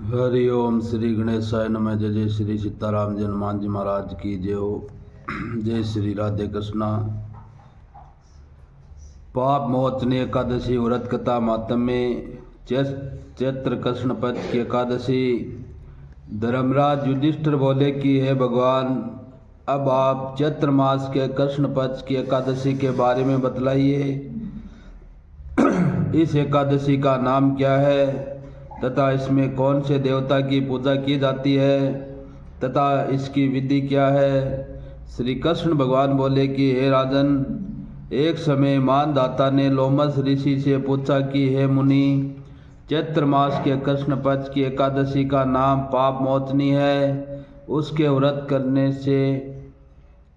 हरि ओम श्री गणेशाय नमः। जय जय श्री सीताराम जी हनुमान जी महाराज की जय हो। जय श्री राधे कृष्णा। पाप मोचनी एकादशी व्रत कथा मातम में चैत्र कृष्ण पक्ष की एकादशी। धर्मराज युधिष्ठिर बोले कि हे भगवान, अब आप चैत्र मास के कृष्ण पक्ष की एकादशी के बारे में बतलाइए। इस एकादशी का नाम क्या है तथा इसमें कौन से देवता की पूजा की जाती है तथा इसकी विधि क्या है। श्री कृष्ण भगवान बोले कि हे राजन, एक समय मानदाता ने लोमस ऋषि से पूछा कि हे मुनि, चैत्र मास के कृष्ण पक्ष की एकादशी का नाम पाप मोचनी है। उसके व्रत करने से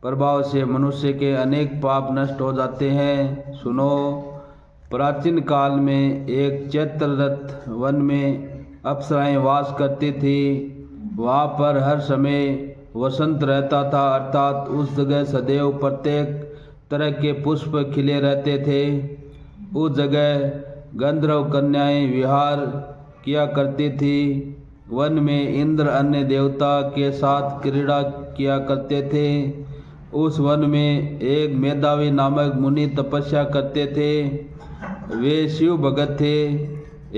प्रभाव से मनुष्य के अनेक पाप नष्ट हो जाते हैं। सुनो, प्राचीन काल में एक चैत्ररथ वन में अप्सराएं वास करती थी। वहाँ पर हर समय वसंत रहता था, अर्थात उस जगह सदैव प्रत्येक तरह के पुष्प खिले रहते थे। उस जगह गंधर्व कन्याएं विहार किया करती थी। वन में इंद्र अन्य देवता के साथ क्रीड़ा किया करते थे। उस वन में एक मेधावी नामक मुनि तपस्या करते थे। वे शिव भगत थे।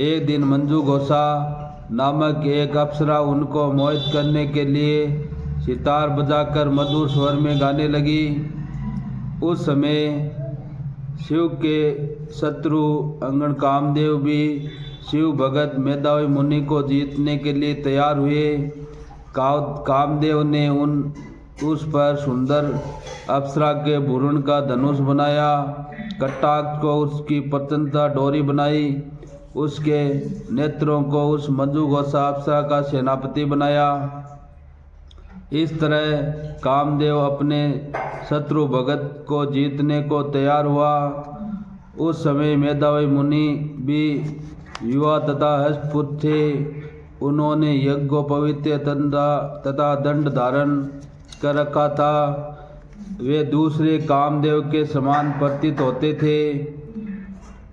एक दिन मंजू घोषा नामक एक अप्सरा उनको मोहित करने के लिए सितार बजाकर मधुर स्वर में गाने लगी। उस समय शिव के शत्रु अंगण कामदेव भी शिव भगत मेधावी मुनि को जीतने के लिए तैयार हुए। कामदेव ने उस पर सुंदर अप्सरा के भ्रूण का धनुष बनाया, कटाक्ष को उसकी प्रचंडता डोरी बनाई, उसके नेत्रों को उस मंजू घोषा अप्सरा का सेनापति बनाया। इस तरह कामदेव अपने शत्रु भगत को जीतने को तैयार हुआ। उस समय मेधावी मुनि भी युवा तथा हष्टपुष्ट थे। उन्होंने यज्ञोपवीत तथा दंड धारण कर रखा था। वे दूसरे कामदेव के समान प्रतीत होते थे।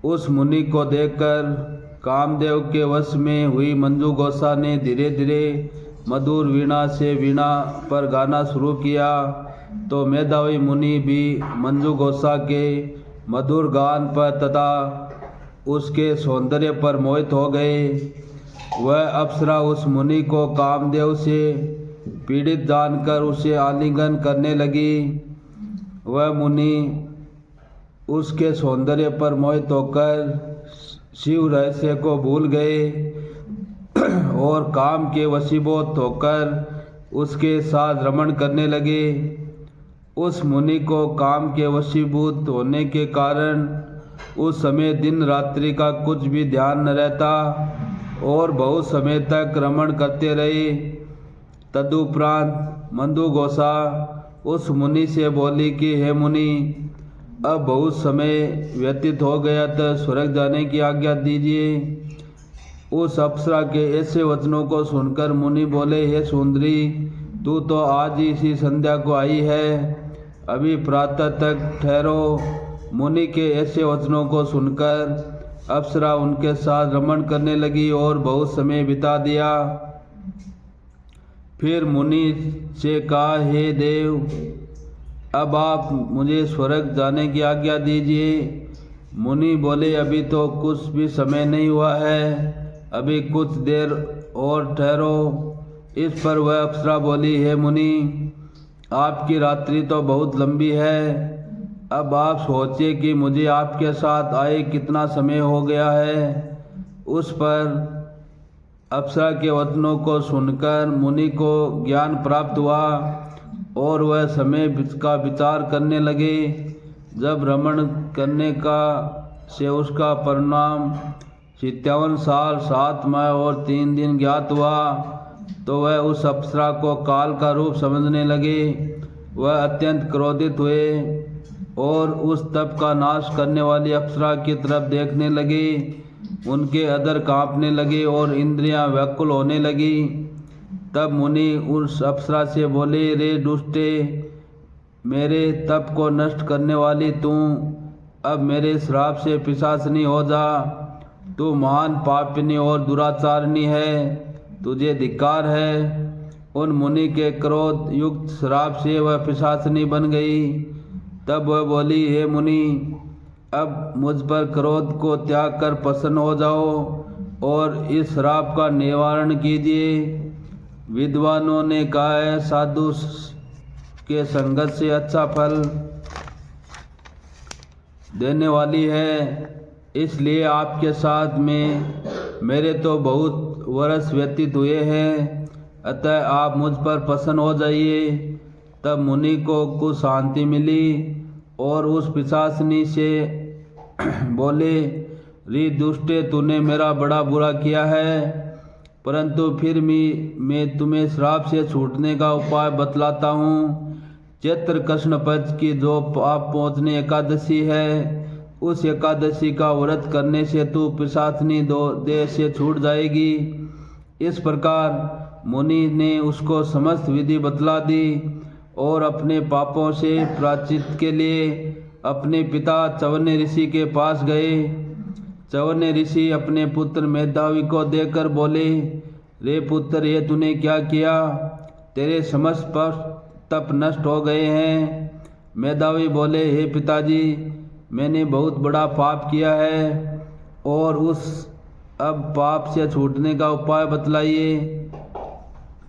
उस मुनि को देखकर कामदेव के वश में हुई मंजू घोषा ने धीरे धीरे मधुर वीणा से वीणा पर गाना शुरू किया। तो मेधावी मुनि भी मंजू घोषा के मधुर गान पर तथा उसके सौंदर्य पर मोहित हो गए। वह अप्सरा उस मुनि को कामदेव से पीड़ित जानकर उसे आलिंगन करने लगी। वह मुनि उसके सौंदर्य पर मोहित होकर शिव रहस्य को भूल गए और काम के वशीभूत होकर उसके साथ रमण करने लगे। उस मुनि को काम के वशीभूत होने के कारण उस समय दिन रात्रि का कुछ भी ध्यान न रहता और बहुत समय तक रमण करते रहे। तदुपरांत मंजू घोषा उस मुनि से बोली कि हे मुनि, अब बहुत समय व्यतीत हो गया तो स्वर्ग जाने की आज्ञा दीजिए। उस अप्सरा के ऐसे वचनों को सुनकर मुनि बोले, हे सुंदरी, तू तो आज ही इसी संध्या को आई है, अभी प्रातः तक ठहरो। मुनि के ऐसे वचनों को सुनकर अप्सरा उनके साथ रमण करने लगी और बहुत समय बिता दिया। फिर मुनि से कहा, हे देव, अब आप मुझे स्वर्ग जाने की आज्ञा दीजिए। मुनि बोले, अभी तो कुछ भी समय नहीं हुआ है, अभी कुछ देर और ठहरो। इस पर वह अप्सरा बोली, हे मुनि, आपकी रात्रि तो बहुत लंबी है, अब आप सोचिए कि मुझे आपके साथ आए कितना समय हो गया है। उस पर अप्सरा के वचनों को सुनकर मुनि को ज्ञान प्राप्त हुआ और वह समय का विचार करने लगे। जब रमण करने का से उसका परिणाम 57 साल 7 माह और 3 दिन ज्ञात हुआ तो वह उस अप्सरा को काल का रूप समझने लगे। वह अत्यंत क्रोधित हुए और उस तप का नाश करने वाली अप्सरा की तरफ देखने लगे। उनके अधर कांपने लगे और इंद्रियां व्याकुल होने लगी। तब मुनि उस अप्सरा से बोले, रे दुष्टे, मेरे तप को नष्ट करने वाली तू अब मेरे श्राप से पिशाचनी हो जा। तू महान पापिनी और दुराचारणी है। तुझे धिक्कार है। उन मुनि के क्रोध युक्त श्राप से वह पिशाचिनी बन गई। तब वह बोली, हे मुनि, अब मुझ पर क्रोध को त्याग कर प्रसन्न हो जाओ और इस श्राप का निवारण कीजिए। विद्वानों ने कहा है, साधु के संगत से अच्छा फल देने वाली है, इसलिए आपके साथ में मेरे तो बहुत वर्ष व्यतीत हुए हैं, अतः आप मुझ पर प्रसन्न हो जाइए। तब मुनि को कुछ शांति मिली और उस पिशाचिनी से बोले, री दुष्टे, तूने मेरा बड़ा बुरा किया है, परंतु फिर मैं तुम्हें श्राप से छूटने का उपाय बतलाता हूँ। चैत्र कृष्ण पक्ष की जो पाप पहुँचने एकादशी है, उस एकादशी का व्रत करने से तू पिशाचिनी देह से छूट जाएगी। इस प्रकार मुनि ने उसको समस्त विधि बतला दी और अपने पापों से प्रायश्चित के लिए अपने पिता च्यवने ऋषि के पास गए। च्यवने ऋषि अपने पुत्र मेधावी को देखकर बोले, रे पुत्र, ये तूने क्या किया? तेरे समस्त तप नष्ट हो गए हैं। मेधावी बोले, हे पिताजी, मैंने बहुत बड़ा पाप किया है और अब पाप से छूटने का उपाय बतलाइए।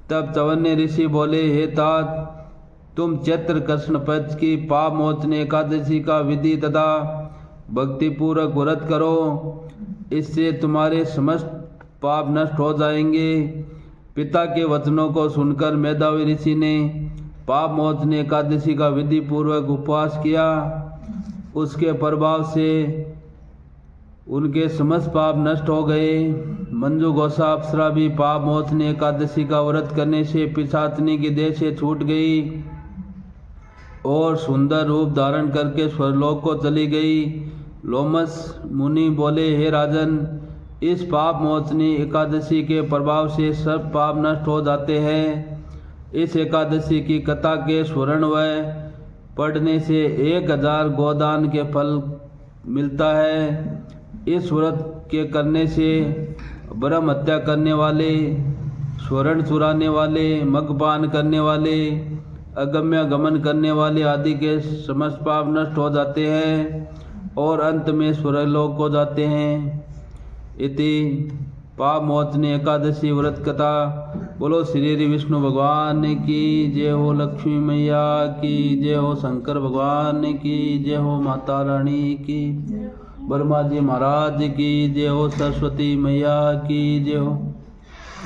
तब च्यवने ऋषि बोले, हे तात, तुम चैत्र कृष्ण पक्ष की पाप मोचने एकादशी का विधि तथा भक्तिपूर्वक व्रत करो, इससे तुम्हारे समस्त पाप नष्ट हो जाएंगे। पिता के वचनों को सुनकर मेधावी ऋषि ने पाप मोचने एकादशी का विधि पूर्वक उपवास किया। उसके प्रभाव से उनके समस्त पाप नष्ट हो गए। मंजू घोषा अप्सरा भी पाप मोचने एकादशी का व्रत करने से पिशाचिनी की देह से छूट गई और सुंदर रूप धारण करके स्वर्गलोक को चली गई। लोमस मुनि बोले, हे राजन, इस पाप मोचनी एकादशी के प्रभाव से सब पाप नष्ट हो जाते हैं। इस एकादशी की कथा के स्वर्ण व पढ़ने से 1000 गोदान के फल मिलता है। इस व्रत के करने से ब्रह्म हत्या करने वाले, स्वर्ण चुराने वाले, मगपान करने वाले, अगम्य गमन करने वाले आदि के समस्त पाप नष्ट हो जाते हैं और अंत में स्वर्गलोक को जाते हैं। इति पाप मोचनी एकादशी व्रत कथा। बोलो श्री विष्णु भगवान की जय हो, लक्ष्मी मैया की जय हो, शंकर भगवान की जय हो, माता रानी की, ब्रह्मा जी महाराज की जय हो, सरस्वती मैया की जय हो,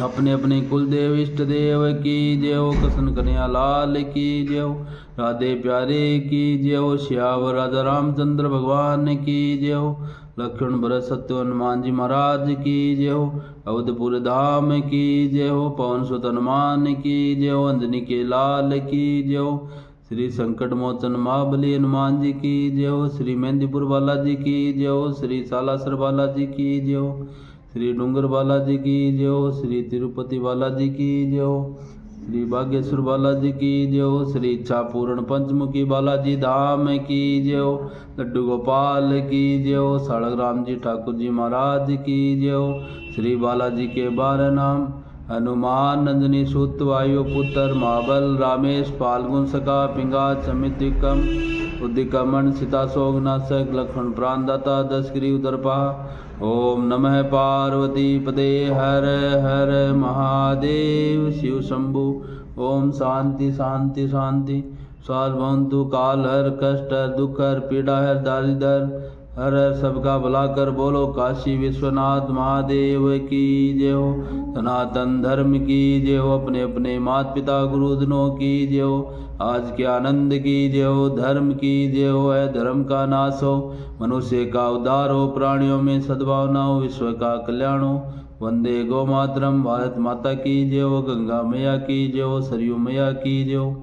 अपने अपने कुल देव इष्ट देव की जय हो, कृष्ण कन्हैया लाल की जय हो, राधे प्यारे की जय हो, श्यावर राजा रामचंद्र भगवान की जय हो, लक्ष्मण भरत सत्य हनुमान जी महाराज की जय हो, अवधपुर धाम की जय हो, पवन सुत हनुमान की जय हो, अंजनी के लाल की जय हो, श्री संकट मोचन महाबली हनुमान जी की जय हो, श्री मेहंदीपुर बालाजी की जय हो, श्री सालासर बालाजी की जय हो, श्री डूंगर बालाजी की जय हो, श्री तिरुपति बालाजी की जय हो, श्री बागेश्वर बालाजी की जय हो, श्री इच्छापूर्ण पंचमुखी बालाजी धाम की जय हो, लड्डू गोपाल की जय हो, साड़ग्राम जी ठाकुर जी महाराज की जय हो, श्री बालाजी के 12 नाम हनुमान नंदनी सुत वायु पुत्र महाबल रामेश फाल्गुन सका पिंगा समितिकम उद्दिकमण सीता सोगनाशक लक्ष्मण प्राणदाता 10 गिरी उदरपा। ओम नमः पार्वती पदे हर हर महादेव शिव शंभु। ओम शांति शांति शांति। स्वार्भवंतु काल हर कष्ट हर दुख हर पीड़ा हर दारिद्र हर हर सबका भला कर। बोलो काशी विश्वनाथ महादेव की जय हो, सनातन धर्म की जय हो, अपने अपने माता पिता गुरुजनों की जय हो, आज के आनंद की जय हो, धर्म की जय हो, है धर्म का नाश हो, मनुष्य का उद्धार हो, प्राणियों में सद्भावना हो, विश्व का कल्याण हो। वंदे गौ मातरम। भारत माता की जय हो, गंगा मैया की जय हो, सरयू मैया की जय हो,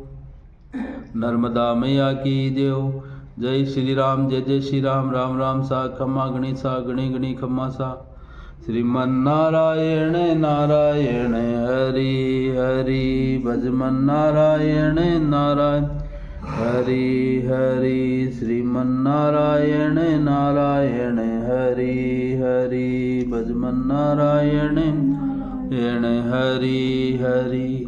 नर्मदा मैया की जय हो। जय श्री राम, जय जय श्री राम, राम राम सा खम्मा गणी सा गणी गणी खम्मा सा। श्रीमन नारायण नारायण हरि हरि, भजमन नारायण नारायण हरि हरि, श्रीमन नारायण नारायण हरि हरि, भजमन नारायण ऋण हरि हरि।